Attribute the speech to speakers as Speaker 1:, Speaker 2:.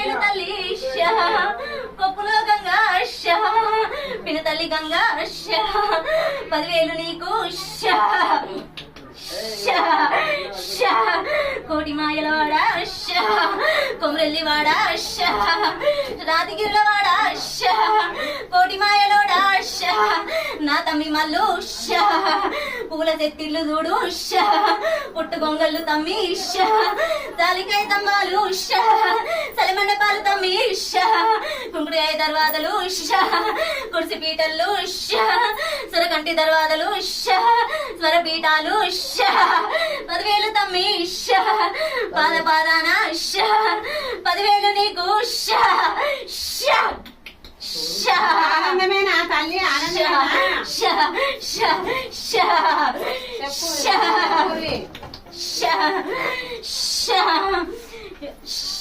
Speaker 1: పదివేలు తల్లి కొప్పులో గంగా పిన తల్లి గంగా 10,000 నీకు కోటి మాయలవాడ కొమరెల్లివాడ రాతిగిరిలవాడ కోటి మాయలోడ నా తమ్మి మల్లు పూల తెత్తిళ్ళు చూడు పుట్టు గొంగళ్ళు తమ్మి తాలికాయ తమ్మాలు సలిమండ పాలు తమ్మి కుంకుడికాయ దర్వాదలు కుర్సి పీటలు సురకంటి దర్వాదలు స్వరపీఠాలు 10,000 తమ్మి పాద పాదాన 10,000 నీకు
Speaker 2: ఆనందమేనా తల్లి ఆనందమేనా